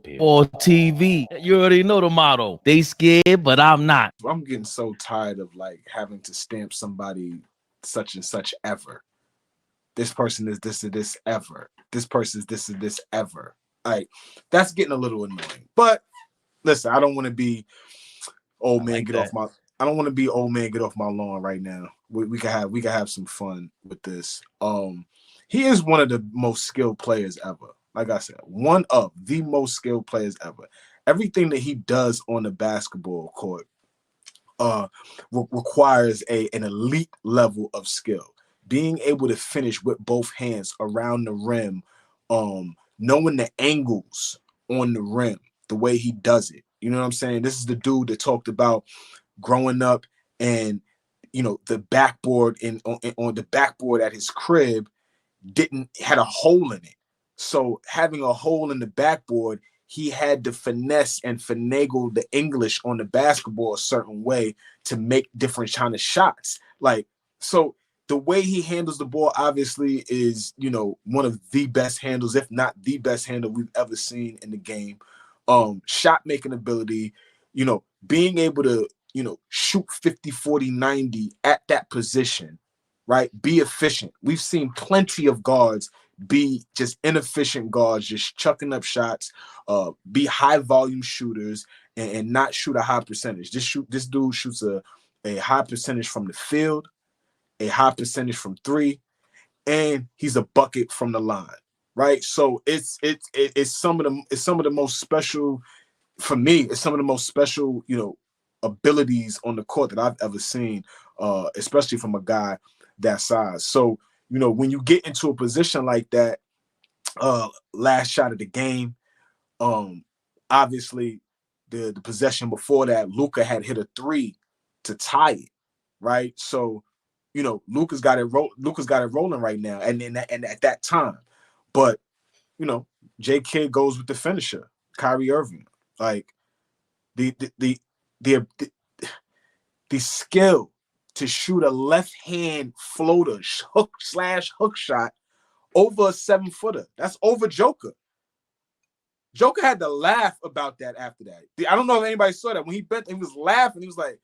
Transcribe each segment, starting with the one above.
AllBall TV. You already know the motto. They scared, but I'm not. I'm getting so tired of like having to stamp somebody such and such ever. This person is this or this ever. This person is this or this ever. Like that's getting a little annoying. But listen, I don't want to be old man. Get off my. I don't want to be old man. Get off my lawn right now. We can have some fun with this. He is one of the most skilled players ever. Like I said, one of the most skilled players ever. Everything that he does on the basketball court requires an elite level of skill. Being able to finish with both hands around the rim, knowing the angles on the rim, the way he does it. You know what I'm saying? This is the dude that talked about growing up and, you know, the backboard on the backboard at his crib had a hole in it. So having a hole in the backboard, he had to finesse and finagle the English on the basketball a certain way to make different kind of shots. Like, so the way he handles the ball obviously is, you know, one of the best handles, if not the best handle we've ever seen in the game. Shot making ability, you know, being able to, you know, shoot 50, 40, 90 at that position, right? Be efficient. We've seen plenty of guards be just inefficient guards, just chucking up shots, be high volume shooters and not shoot a high percentage. This dude shoots a high percentage from the field, a high percentage from three, and he's a bucket from the line, right? So it's some of the most special, for me, it's some of the most special, you know, abilities on the court that I've ever seen, especially from a guy that size. So, you know, when you get into a position like that, last shot of the game, obviously the possession before that, Luka had hit a three to tie it, right? So, you know, Luka's got it rolling right now, and at that time, but you know, J.K. goes with the finisher, Kyrie Irving, like the skill to shoot a left hand floater hook shot over a 7-footer. That's over Joker. Joker had to laugh about that after that. I don't know if anybody saw that. When he bent, he was laughing. He was like,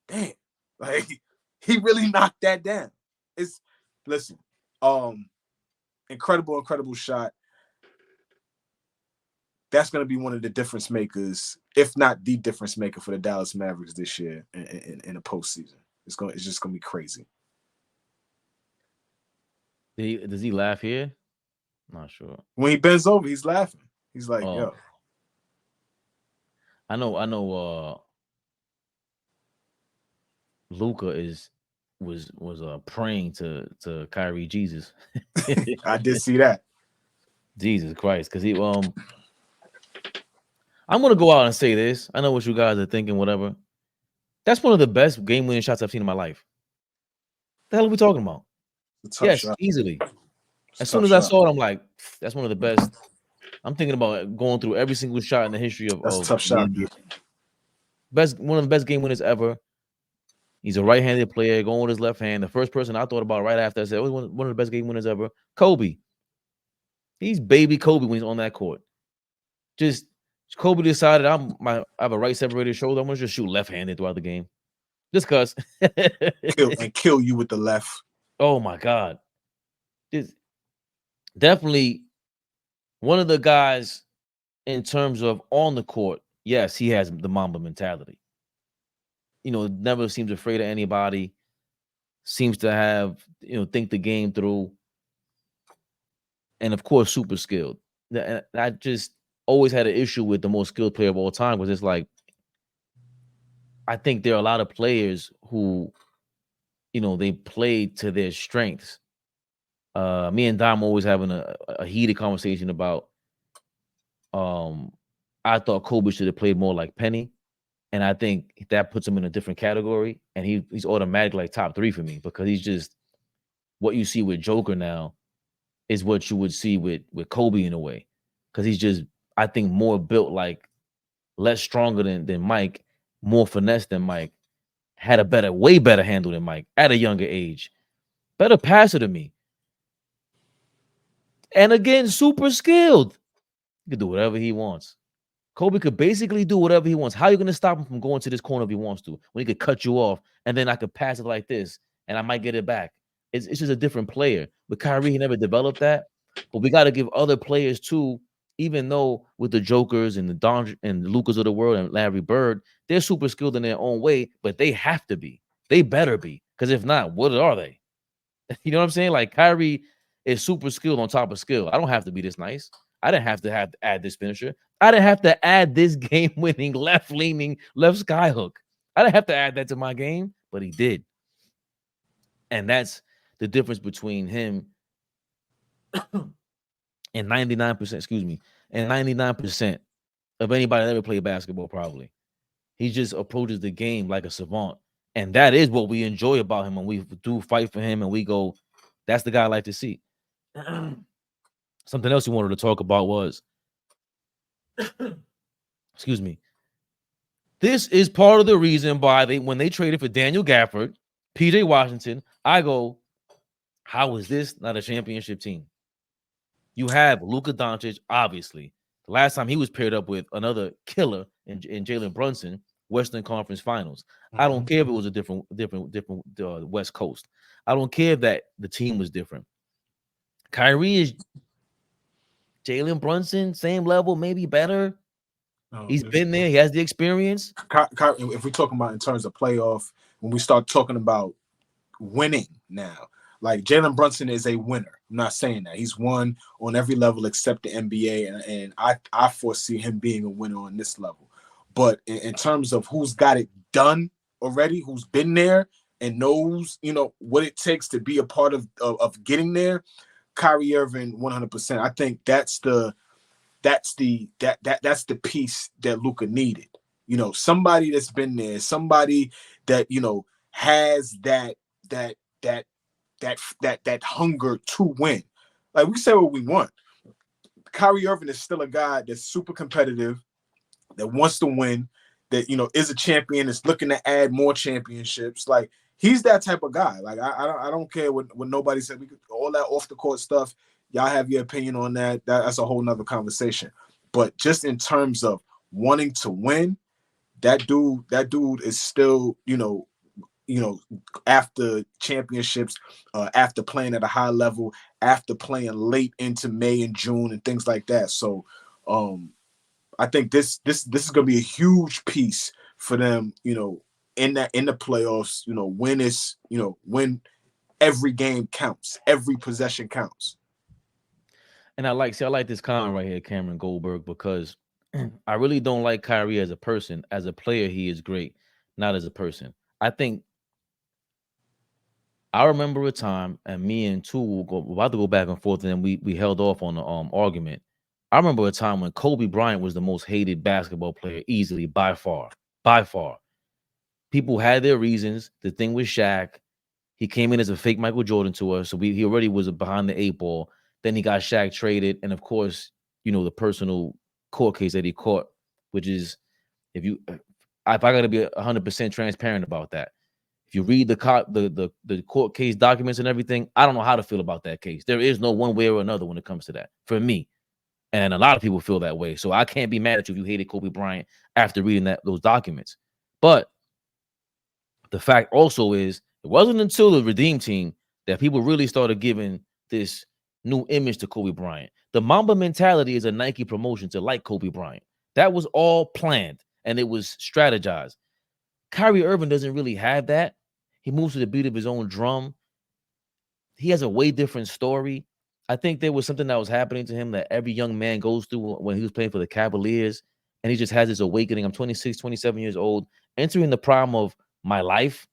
damn, like he really knocked that down. Incredible shot. That's going to be one of the difference makers, if not the difference maker for the Dallas Mavericks this year in the postseason. It's just going to be crazy. Does he laugh here? Not sure. When he bends over, he's laughing. He's like, yo. I know Luka was praying to Kyrie Jesus. I did see that. Jesus Christ, because I'm gonna go out and say this. I know what you guys are thinking, whatever. That's one of the best game-winning shots I've seen in my life. The hell are we talking about? Yes, shot. Easily. As soon as I saw it, I'm like, that's one of the best. I'm thinking about going through every single shot in the history of that's a tough shot. One of the best game winners ever. He's a right-handed player going with his left hand. The first person I thought about right after I said, one of the best game winners ever, Kobe. He's baby Kobe when he's on that court. Just Kobe decided I have a right separated shoulder. I'm gonna just shoot left-handed throughout the game, just cause kill you with the left. Oh my God, definitely one of the guys in terms of on the court. Yes, he has the Mamba mentality. You know, never seems afraid of anybody. Seems to have, you know, think the game through, and of course, super skilled. And I just always had an issue with the most skilled player of all time, because it's like, I think there are a lot of players who, you know, they play to their strengths. Me and Dom always having a heated conversation about, I thought Kobe should have played more like Penny, and I think that puts him in a different category, and he's automatically like top 3 for me, because he's just, what you see with Joker now is what you would see with Kobe in a way, because he's just, I think, more built, like less stronger than Mike, more finesse than Mike, had a way better handle than Mike at a younger age, better passer than me, and again, super skilled. He can do whatever he wants. Kobe could basically do whatever he wants. How are you going to stop him from going to this corner if he wants to? When he could cut you off, and then I could pass it like this, and I might get it back. It's just a different player. But Kyrie, he never developed that. But we got to give other players too, even though with the Jokers and the Don and the Lucas of the world and Larry Bird, they're super skilled in their own way, but they have to be. They better be. Because if not, what are they? You know what I'm saying? Like Kyrie is super skilled on top of skill. I don't have to be this nice. I didn't have to add this finisher. I didn't have to add this game-winning, left-leaning, left skyhook. I didn't have to add that to my game, but he did. And that's the difference between him and 99%, excuse me, and 99% of anybody that ever played basketball, probably. He just approaches the game like a savant. And that is what we enjoy about him when we do fight for him and we go, that's the guy I like to see. Something else we wanted to talk about was, excuse me, this is part of the reason why when they traded for Daniel Gafford, PJ Washington, I go, how is this not a championship team? You have Luka Doncic, obviously. The last time he was paired up with another killer in Jalen Brunson, Western Conference Finals. I don't care if it was a different West Coast. I don't care if that the team was different. Kyrie is Jalen Brunson, same level, maybe better. He's been there. He has the experience. If we're talking about in terms of playoff, when we start talking about winning now, like Jalen Brunson is a winner. I'm not saying that. He's won on every level except the NBA, and I foresee him being a winner on this level. But in terms of who's got it done already, who's been there and knows, what it takes to be a part of getting there, Kyrie Irving, 100%. I think that's the piece that Luka needed. Somebody that's been there, somebody that has that hunger to win. Like we say what we want. Kyrie Irving is still a guy that's super competitive, that wants to win, that is a champion, is looking to add more championships. Like he's that type of guy. Like I don't care what nobody said. We could all that off the court stuff. Y'all have your opinion on that. That's a whole nother conversation. But just in terms of wanting to win, that dude is still, after championships, after playing at a high level, after playing late into May and June and things like that. So I think this is going to be a huge piece for them, in the playoffs, when every game counts, every possession counts. And I like this comment right here, Cameron Goldberg, because I really don't like Kyrie as a person. As a player, he is great, not as a person. I think I remember a time, and me and Tu we're about to go back and forth, and then we held off on the argument. I remember a time when Kobe Bryant was the most hated basketball player, easily, by far. By far. People had their reasons. The thing with Shaq, he came in as a fake Michael Jordan to us, so he already was behind the 8-ball. Then he got Shaq traded, and of course, the personal court case that he caught, which is, if I got to be 100% transparent about that. If you read the court case documents and everything, I don't know how to feel about that case. There is no one way or another when it comes to that for me. And a lot of people feel that way. So I can't be mad at you if you hated Kobe Bryant after reading those documents. But the fact also is, it wasn't until the Redeem Team that people really started giving this new image to Kobe Bryant. The Mamba mentality is a Nike promotion to like Kobe Bryant. That was all planned and it was strategized. Kyrie Irving doesn't really have that. He moves to the beat of his own drum. He has a way different story. I think there was something that was happening to him that every young man goes through when he was playing for the Cavaliers, and he just has this awakening. I'm 26, 27 years old, entering the prime of my life.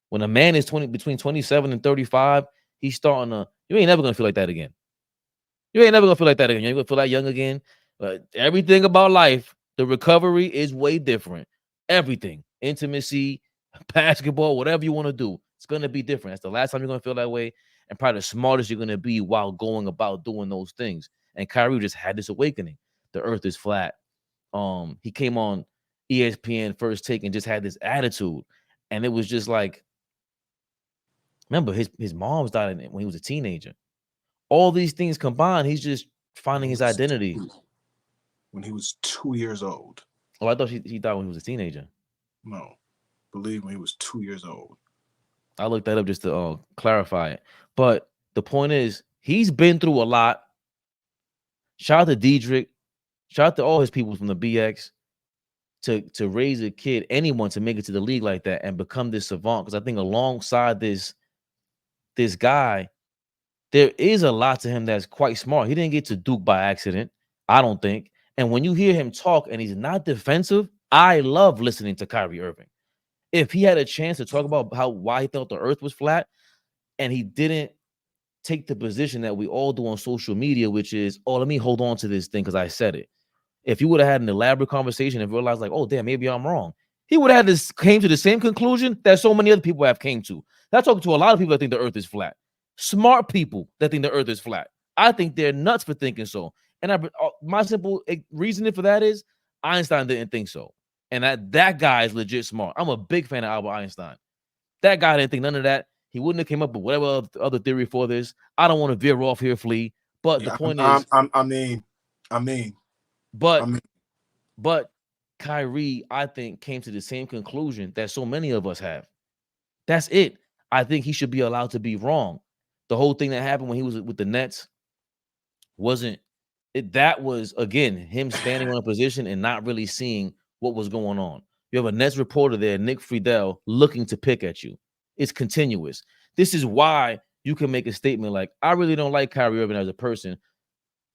When a man is between 27 and 35, he's starting to, you ain't never going to feel like that again. You ain't never going to feel like that again. You ain't going to feel that young again. Everything about life, the recovery is way different. Everything, intimacy, basketball, whatever you want to do, it's going to be different. That's the last time you're going to feel that way, and probably the smartest you're going to be while going about doing those things. And Kyrie just had this awakening. The earth is flat. He came on ESPN First Take and just had this attitude. And it was just like, remember, his mom died when he was a teenager. All these things combined, he's just finding his identity. when he was 2 years old. Oh, I thought he thought when he was a teenager. No, believe when he was 2 years old. I looked that up just to clarify it. But the point is, he's been through a lot. Shout out to Diedrich. Shout out to all his people from the BX to raise a kid, anyone to make it to the league like that and become this savant. Because I think alongside this guy, there is a lot to him that's quite smart. He didn't get to Duke by accident, I don't think. And when you hear him talk and he's not defensive, I love listening to Kyrie Irving. If he had a chance to talk about why he thought the earth was flat and he didn't take the position that we all do on social media, which is, oh, let me hold on to this thing because I said it. If you would have had an elaborate conversation and realized, like, oh, damn, maybe I'm wrong, he would have came to the same conclusion that so many other people have came to. I'm talking to a lot of people that think the earth is flat. Smart people that think the earth is flat. I think they're nuts for thinking so. And my simple reasoning for that is Einstein didn't think so. And that guy is legit smart. I'm a big fan of Albert Einstein. That guy didn't think none of that. He wouldn't have came up with whatever other theory for this. I don't want to veer off here, Flea. But the point is, but Kyrie, I think, came to the same conclusion that so many of us have. That's it. I think he should be allowed to be wrong. The whole thing that happened when he was with the Nets wasn't it. That was, again, him standing on a position and not really seeing what was going on. You have a Nets reporter there, Nick Friedel, looking to pick at you. It's continuous. This is why you can make a statement like, I really don't like Kyrie Irving as a person.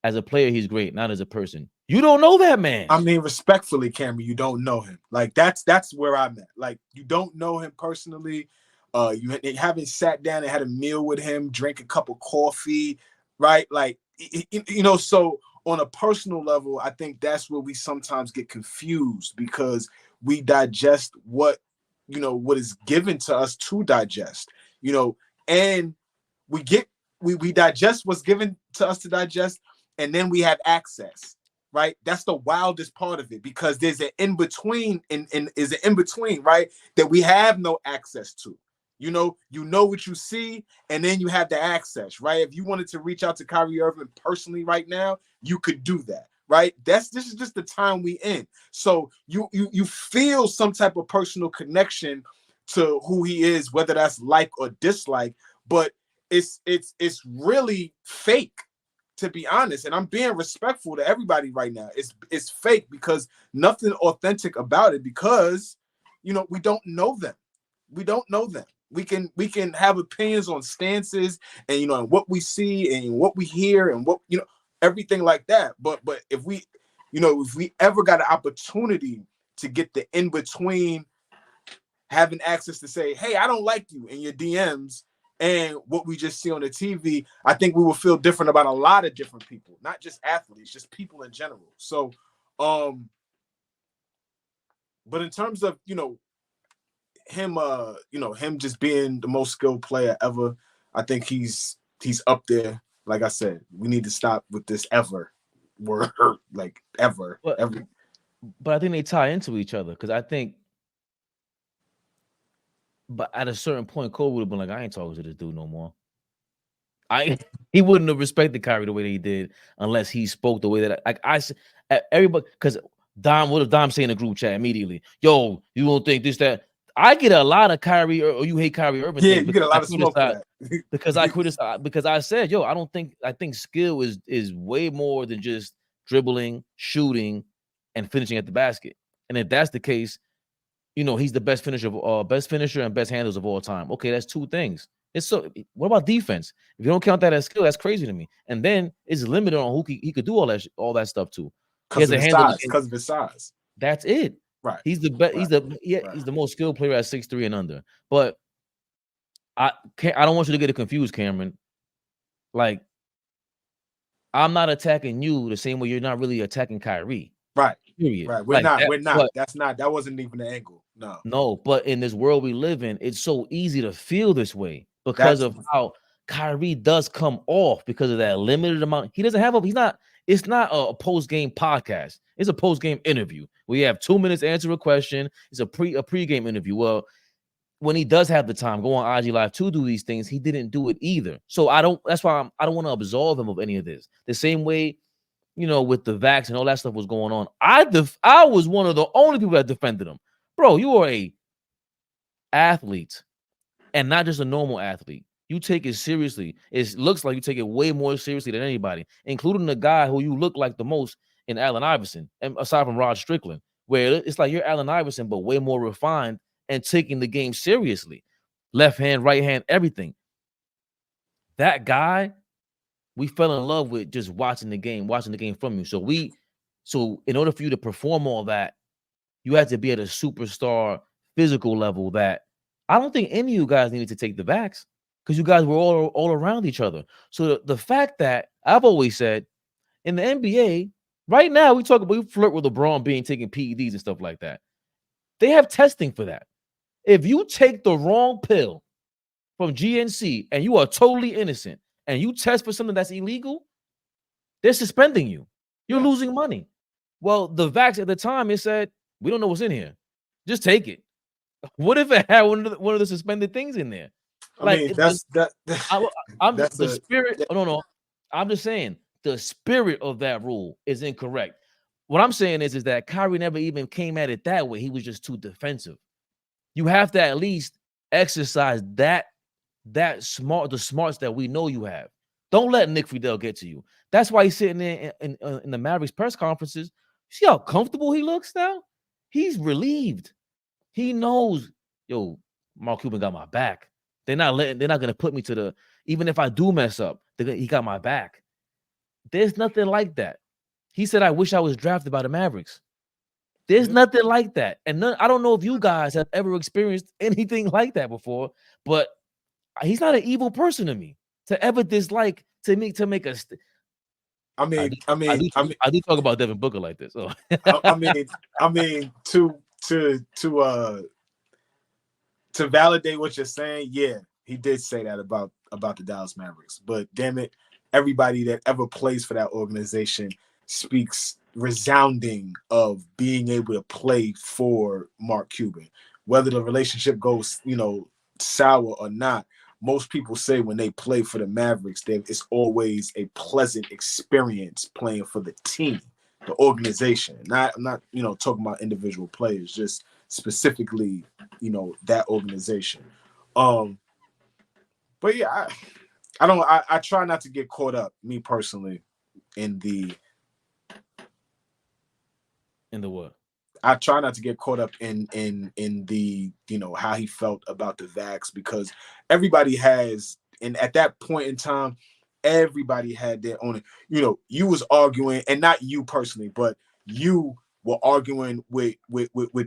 As a player, he's great, not as a person. You don't know that man. I mean, respectfully, Cameron, you don't know him. Like, that's where I'm at. Like, you don't know him personally. You haven't sat down and had a meal with him, drank a cup of coffee, right? Like, you know, so on a personal level, I think that's where we sometimes get confused because we digest what is given to us to digest, and we digest what's given to us to digest, and then we have access, right? That's the wildest part of it because there's an in-between right, that we have no access to. You know what you see, and then you have the access, right? If you wanted to reach out to Kyrie Irving personally right now, you could do that, right? This is just the time we in. So you feel some type of personal connection to who he is, whether that's like or dislike, but it's really fake, to be honest. And I'm being respectful to everybody right now. It's fake because nothing authentic about it because we don't know them. We don't know them. We can have opinions on stances and and what we see and what we hear and what everything like that. But if we ever got an opportunity to get the in between, having access to say, hey, I don't like you in your DMs, and what we just see on the TV, I think we will feel different about a lot of different people, not just athletes, just people in general. So, but in terms of him just being the most skilled player ever, I think he's up there. Like I said, we need to stop with this ever word, like ever. But I think they tie into each other because I think, but at a certain point, Kobe would have been like, I ain't talking to this dude no more. He wouldn't have respected Kyrie the way that he did unless he spoke the way that everybody, because what if Dom say in the group chat immediately, yo, you don't think this, that. I get a lot of Kyrie or you hate Kyrie Irving. Yeah, you get a lot of smoke for that. because I criticize, because I said, yo, I think skill is way more than just dribbling, shooting, and finishing at the basket. And if that's the case, he's the best finisher and best handles of all time. Okay, that's two things. What about defense? If you don't count that as skill, that's crazy to me. And then it's limited on who he could do all that stuff to. Because of his size. That's it. Right. He's the best. Right. He's the most skilled player at 6'3" and under. But I don't want you to get it confused, Cameron. Like, I'm not attacking you the same way you're not really attacking Kyrie. Right. Period. Right. We're not. That wasn't even the angle. No. No, but in this world we live in, it's so easy to feel this way because of how Kyrie does come off because of that limited amount. He doesn't have it's not a post-game podcast. It's a post-game interview. We have 2 minutes to answer a question. It's a pre-game interview. Well, when he does have the time, go on IG Live to do these things, he didn't do it either. So that's why I don't want to absolve him of any of this. The same way you know, with the vax and all that stuff was going on, I was one of the only people that defended him. Bro, you are a athlete and not just a normal athlete. You take it seriously. It looks like you take it way more seriously than anybody, including the guy who you look like the most in Allen Iverson, and aside from Rod Strickland, where it's like you're Allen Iverson, but way more refined and taking the game seriously. Left hand, right hand, everything. That guy, we fell in love with just watching the game from you. So in order for you to perform all that, you had to be at a superstar physical level that I don't think any of you guys needed to take the vax because you guys were all around each other. So the fact that I've always said in the NBA, right now we flirt with LeBron being taking PEDs and stuff like that. They have testing for that. If you take the wrong pill from GNC and you are totally innocent and you test for something that's illegal, they're suspending you. You're losing money. Well, the vax at the time, it said, we don't know what's in here. Just take it. What if it had one of the suspended things in there? I mean, that's the spirit. No. I'm just saying the spirit of that rule is incorrect. What I'm saying is that Kyrie never even came at it that way. He was just too defensive. You have to at least exercise the smarts that we know you have. Don't let Nick Friedel get to you. That's why he's sitting there in the Mavericks press conferences. See how comfortable he looks now? He's relieved. He knows, yo, Mark Cuban got my back. They're not gonna put me to the, even if I do mess up, he got my back. There's nothing like that. He said, I wish I was drafted by the Mavericks. There's nothing like that. And I don't know if you guys have ever experienced anything like that before, but he's not an evil person to me to ever dislike to make a. I do talk about Devin Booker like this. So. I mean to validate what you're saying, yeah, he did say that about the Dallas Mavericks. But damn it, everybody that ever plays for that organization speaks resounding of being able to play for Mark Cuban. Whether the relationship goes, sour or not, most people say when they play for the Mavericks, it's always a pleasant experience playing for the team, the organization. I'm not talking about individual players, just specifically, that organization. But yeah, I try not to get caught up, me personally, in the what? I try not to get caught up in the, how he felt about the vax, because everybody has, and at that point in time, everybody had their own, you was arguing, and not you personally, but you were arguing with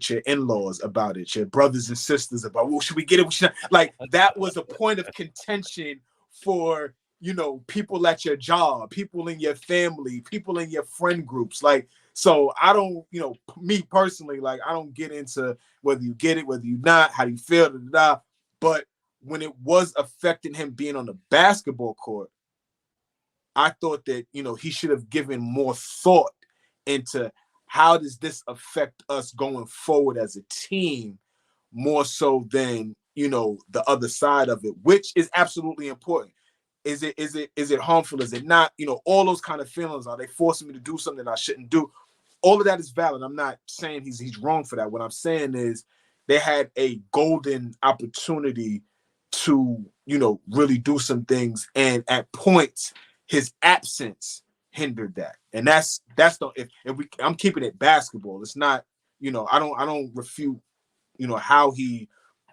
your in-laws about it, your brothers and sisters about, well, should we get it? Should like, that was a point of contention for, people at your job, people in your family, people in your friend groups. Like, so I don't, me personally, like, I don't get into whether you get it, whether you not, how do you feel, but when it was affecting him being on the basketball court, I thought that, he should have given more thought into how does this affect us going forward as a team, more so than, the other side of it, which is absolutely important. Is it harmful? Is it not? All those kind of feelings. Are they forcing me to do something I shouldn't do? All of that is valid. I'm not saying he's wrong for that. What I'm saying is they had a golden opportunity to, really do some things. And at points, his absence hindered that. And that's I'm keeping it basketball. It's not, I don't refute, how he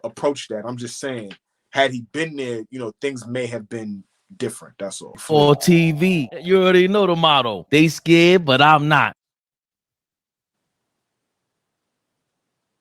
approached that. I'm just saying, had he been there, things may have been different. That's all. For TV, you already know the motto. They scared, but I'm not.